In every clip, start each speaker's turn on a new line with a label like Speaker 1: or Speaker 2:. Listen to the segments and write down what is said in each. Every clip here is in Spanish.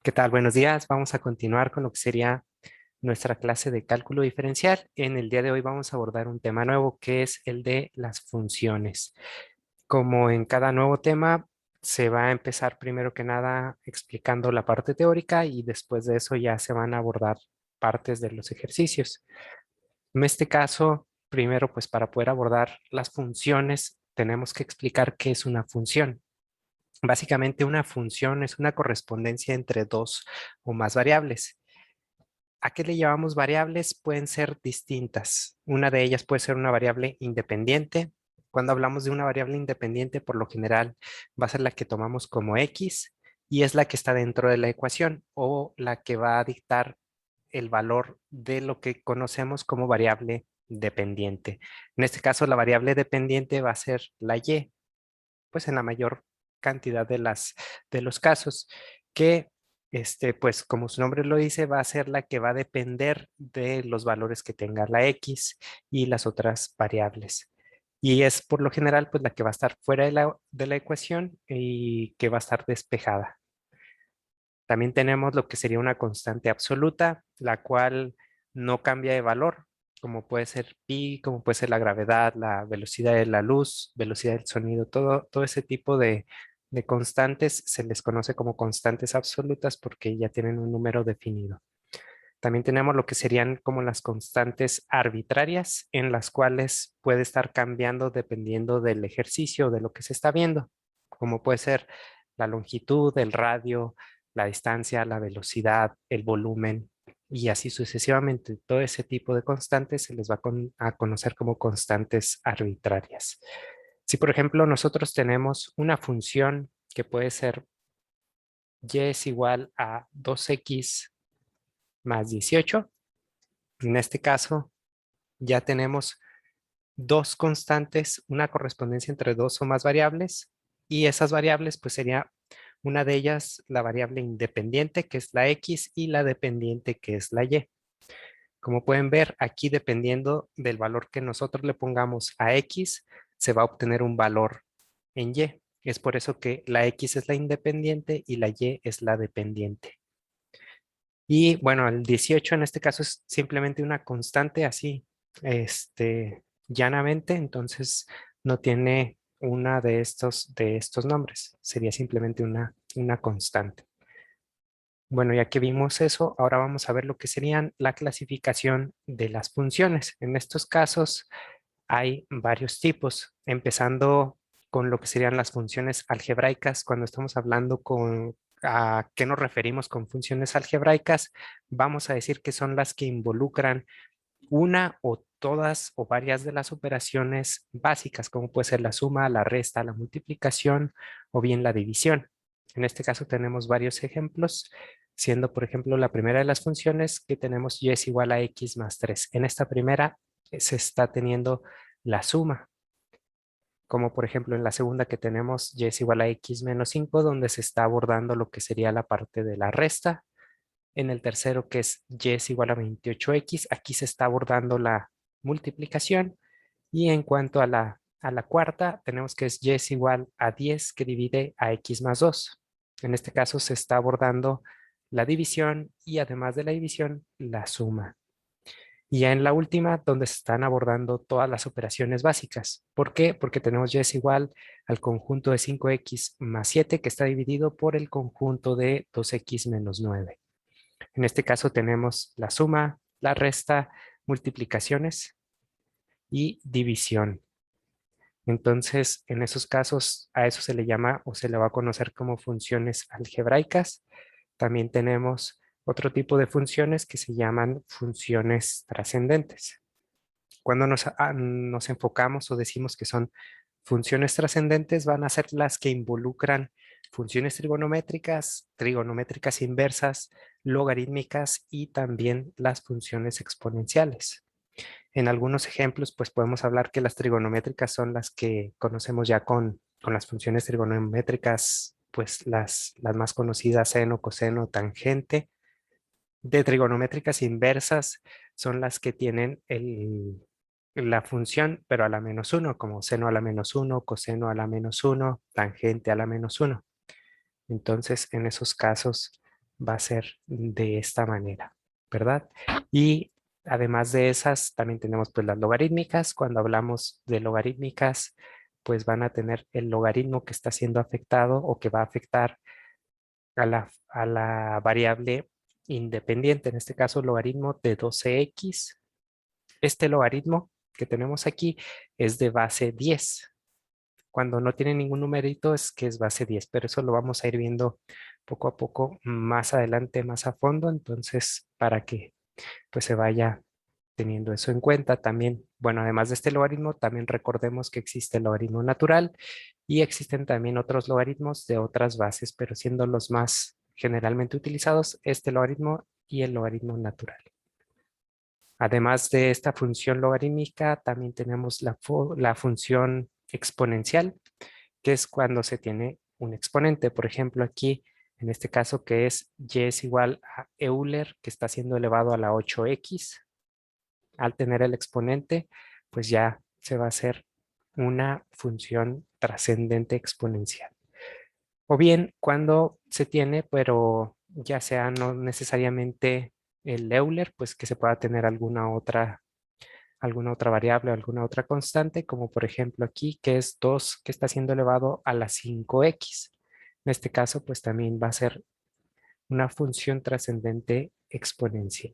Speaker 1: ¿Qué tal? Buenos días. Vamos a continuar con lo que sería nuestra clase de cálculo diferencial. En el día de hoy vamos a abordar un tema nuevo que es el de las funciones. Como en cada nuevo tema, se va a empezar primero que nada explicando la parte teórica y después de eso ya se van a abordar partes de los ejercicios. En este caso, primero pues para poder abordar las funciones, tenemos que explicar qué es una función. Básicamente una función es una correspondencia entre dos o más variables. ¿A qué le llamamos variables? Pueden ser distintas. Una de ellas puede ser una variable independiente. Cuando hablamos de una variable independiente, por lo general va a ser la que tomamos como X y es la que está dentro de la ecuación o la que va a dictar el valor de lo que conocemos como variable dependiente. En este caso, la variable dependiente va a ser la Y, pues en la mayor cantidad de los casos, que pues como su nombre lo dice, va a ser la que va a depender de los valores que tenga la X y las otras variables. Y es por lo general pues la que va a estar fuera de la ecuación y que va a estar despejada. También tenemos lo que sería una constante absoluta, la cual no cambia de valor, como puede ser pi, como puede ser la gravedad, la velocidad de la luz, velocidad del sonido, todo ese tipo de constantes se les conoce como constantes absolutas porque ya tienen un número definido. También tenemos lo que serían como las constantes arbitrarias, en las cuales puede estar cambiando dependiendo del ejercicio, de lo que se está viendo, como puede ser la longitud, el radio, la distancia, la velocidad, el volumen y así sucesivamente. Todo ese tipo de constantes se les va a conocer como constantes arbitrarias. Si, por ejemplo, nosotros tenemos una función que puede ser y es igual a 2x más 18. En este caso, ya tenemos dos constantes, una correspondencia entre dos o más variables, y esas variables, pues sería una de ellas la variable independiente, que es la X, y la dependiente, que es la Y. Como pueden ver, aquí dependiendo del valor que nosotros le pongamos a X, se va a obtener un valor en Y. Es por eso que la X es la independiente y la Y es la dependiente. Y bueno, el 18 en este caso es simplemente una constante así, llanamente, entonces no tiene una de estos nombres, sería simplemente una constante. Bueno, ya que vimos eso, ahora vamos a ver lo que serían la clasificación de las funciones. En estos casos hay varios tipos, empezando con lo que serían las funciones algebraicas. Cuando estamos hablando con a qué nos referimos con funciones algebraicas, vamos a decir que son las que involucran una o todas o varias de las operaciones básicas, como puede ser la suma, la resta, la multiplicación o bien la división. En este caso tenemos varios ejemplos, siendo por ejemplo la primera de las funciones que tenemos y es igual a x más 3. En esta primera se está teniendo la suma, como por ejemplo en la segunda que tenemos y es igual a x menos 5, donde se está abordando lo que sería la parte de la resta. En el tercero, que es y es igual a 28x, aquí se está abordando la multiplicación. Y en cuanto a la cuarta, tenemos que es y es igual a 10 que divide a x más 2. En este caso se está abordando la división y además de la división, la suma. Y ya en la última, donde se están abordando todas las operaciones básicas. ¿Por qué? Porque tenemos y es igual al conjunto de 5x más 7 que está dividido por el conjunto de 2x menos 9. En este caso tenemos la suma, la resta, multiplicaciones y división. Entonces, en esos casos, a eso se le llama o se le va a conocer como funciones algebraicas. También tenemos otro tipo de funciones que se llaman funciones trascendentes. Cuando nos enfocamos o decimos que son funciones trascendentes, van a ser las que involucran funciones trigonométricas, trigonométricas inversas, logarítmicas y también las funciones exponenciales. En algunos ejemplos, pues podemos hablar que las trigonométricas son las que conocemos ya con las funciones trigonométricas, pues las más conocidas, seno, coseno, tangente. De trigonométricas inversas son las que tienen la función, pero a la -1, como seno a la -1, coseno a la -1, tangente a la -1. Entonces, en esos casos va a ser de esta manera, ¿verdad? Y además de esas, también tenemos pues las logarítmicas. Cuando hablamos de logarítmicas, pues van a tener el logaritmo que está siendo afectado o que va a afectar a la variable independiente, en este caso logaritmo de 12x. Este logaritmo que tenemos aquí es de base 10. Cuando no tiene ningún numerito es que es base 10, pero eso lo vamos a ir viendo poco a poco más adelante, más a fondo, entonces para que pues se vaya teniendo eso en cuenta también. Bueno, además de este logaritmo, también recordemos que existe el logaritmo natural y existen también otros logaritmos de otras bases, pero siendo los más generalmente utilizados este logaritmo y el logaritmo natural. Además de esta función logarítmica, también tenemos la función exponencial, que es cuando se tiene un exponente. Por ejemplo, aquí, en este caso, que es y es igual a Euler, que está siendo elevado a la 8x. Al tener el exponente, pues ya se va a hacer una función trascendente exponencial. O bien cuando se tiene, pero ya sea no necesariamente el Euler, pues que se pueda tener alguna otra variable, alguna otra constante, como por ejemplo aquí, que es 2, que está siendo elevado a la 5x. En este caso, pues también va a ser una función trascendente exponencial.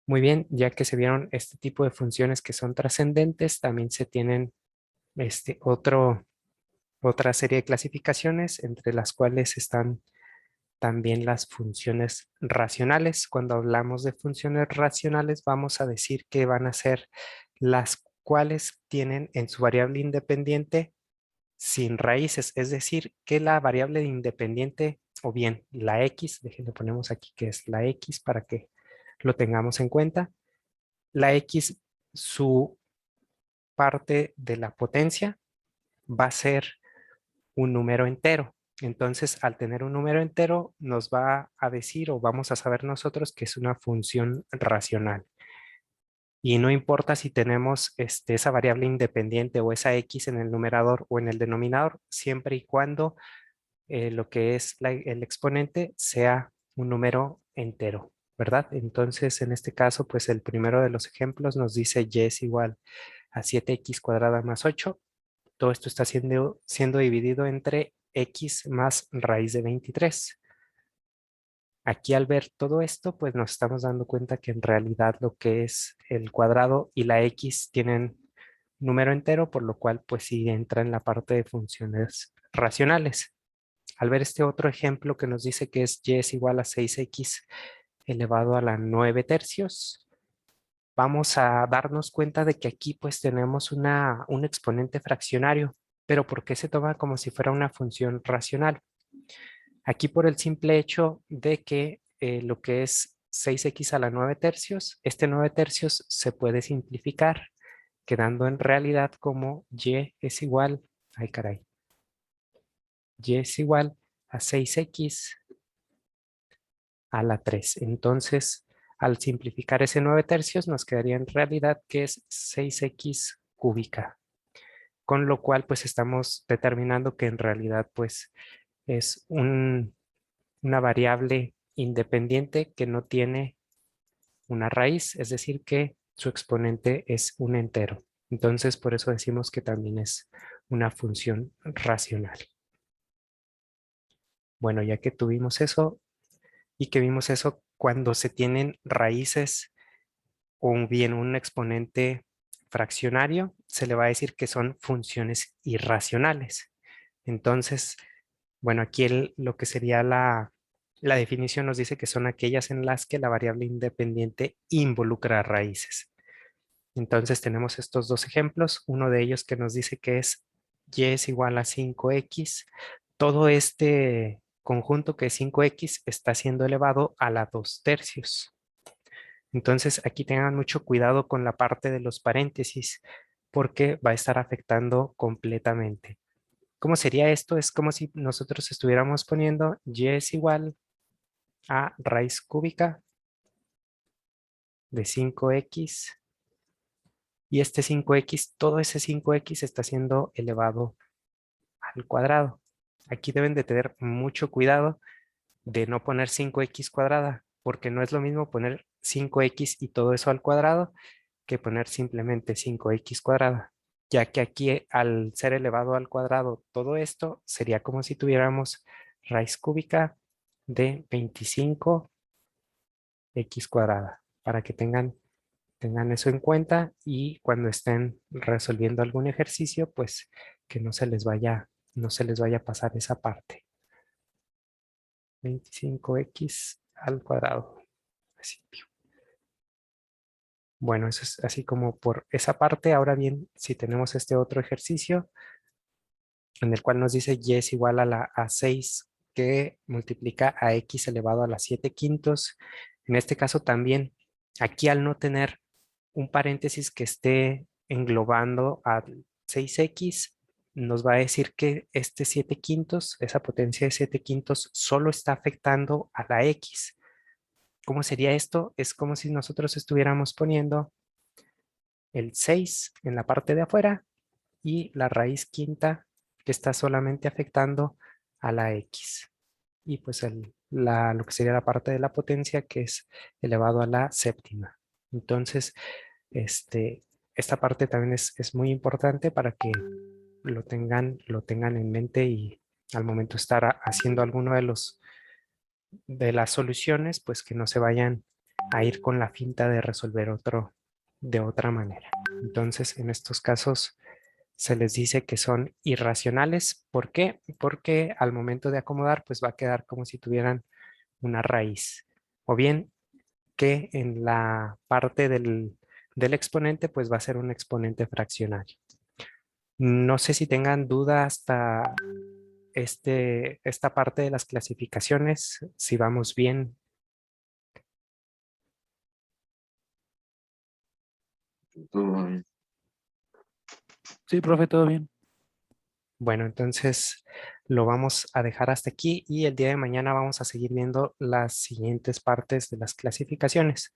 Speaker 1: Muy bien, ya que se vieron este tipo de funciones que son trascendentes, también se tienen otra serie de clasificaciones, entre las cuales están también las funciones racionales. Cuando hablamos de funciones racionales, vamos a decir que van a ser las cuales tienen en su variable independiente sin raíces, es decir, que la variable independiente, o bien la x, déjenme ponemos aquí que es la x para que lo tengamos en cuenta. La x, su parte de la potencia va a ser un número entero. Entonces, al tener un número entero, nos va a decir o vamos a saber nosotros que es una función racional. Y no importa si tenemos esa variable independiente o esa x en el numerador o en el denominador, siempre y cuando lo que es el exponente sea un número entero, ¿verdad? Entonces, en este caso, pues el primero de los ejemplos nos dice y es igual a 7x cuadrada más 8. Todo esto está siendo dividido entre x más raíz de 23. Aquí al ver todo esto, pues nos estamos dando cuenta que en realidad lo que es el cuadrado y la x tienen número entero, por lo cual pues sí entra en la parte de funciones racionales. Al ver este otro ejemplo que nos dice que es y es igual a 6x elevado a la 9 tercios, vamos a darnos cuenta de que aquí pues tenemos un exponente fraccionario, pero ¿por qué se toma como si fuera una función racional? Aquí por el simple hecho de que lo que es 6x a la 9 tercios, este 9 tercios se puede simplificar, quedando en realidad como y es igual, ay caray, y es igual a 6x a la 3. Entonces, al simplificar ese 9 tercios, nos quedaría en realidad que es 6x cúbica, con lo cual pues estamos determinando que en realidad pues es una variable independiente que no tiene una raíz, es decir, que su exponente es un entero. Entonces, por eso decimos que también es una función racional. Bueno, ya que tuvimos eso y que vimos eso, cuando se tienen raíces o bien un exponente fraccionario, se le va a decir que son funciones irracionales. Entonces, bueno, aquí lo que sería la definición nos dice que son aquellas en las que la variable independiente involucra raíces. Entonces tenemos estos dos ejemplos, uno de ellos que nos dice que es y es igual a 5x. Todo este conjunto que es 5x está siendo elevado a la 2 tercios. Entonces aquí tengan mucho cuidado con la parte de los paréntesis porque va a estar afectando completamente. ¿Cómo sería esto? Es como si nosotros estuviéramos poniendo y es igual a raíz cúbica de 5x y este 5x, todo ese 5x está siendo elevado al cuadrado. Aquí deben de tener mucho cuidado de no poner 5x cuadrada, porque no es lo mismo poner 5x y todo eso al cuadrado que poner simplemente 5x cuadrada, ya que aquí al ser elevado al cuadrado todo esto sería como si tuviéramos raíz cúbica de 25x cuadrada, para que tengan eso en cuenta y cuando estén resolviendo algún ejercicio, pues que no se les vaya a pasar esa parte. 25x al cuadrado. Así. Bueno, eso es así como por esa parte. Ahora bien, si tenemos este otro ejercicio en el cual nos dice y es igual a la a6 que multiplica a x elevado a la 7 quintos. En este caso también, aquí al no tener un paréntesis que esté englobando a 6x, nos va a decir que este 7 quintos, esa potencia de 7 quintos, solo está afectando a la x. ¿Cómo sería esto? Es como si nosotros estuviéramos poniendo el 6 en la parte de afuera y la raíz quinta que está solamente afectando a la x. Y pues lo que sería la parte de la potencia que es elevado a la séptima. Entonces, esta parte también es muy importante para que lo tengan en mente y al momento de estar haciendo alguno de las soluciones, pues que no se vayan a ir con la finta de resolver otro de otra manera. Entonces, en estos casos se les dice que son irracionales. ¿Por qué? Porque al momento de acomodar, pues va a quedar como si tuvieran una raíz. O bien que en la parte del exponente, pues va a ser un exponente fraccionario. No sé si tengan duda hasta esta parte de las clasificaciones, si vamos bien.
Speaker 2: Todo
Speaker 3: Sí, profe, todo bien.
Speaker 1: Bueno, entonces lo vamos a dejar hasta aquí y el día de mañana vamos a seguir viendo las siguientes partes de las clasificaciones.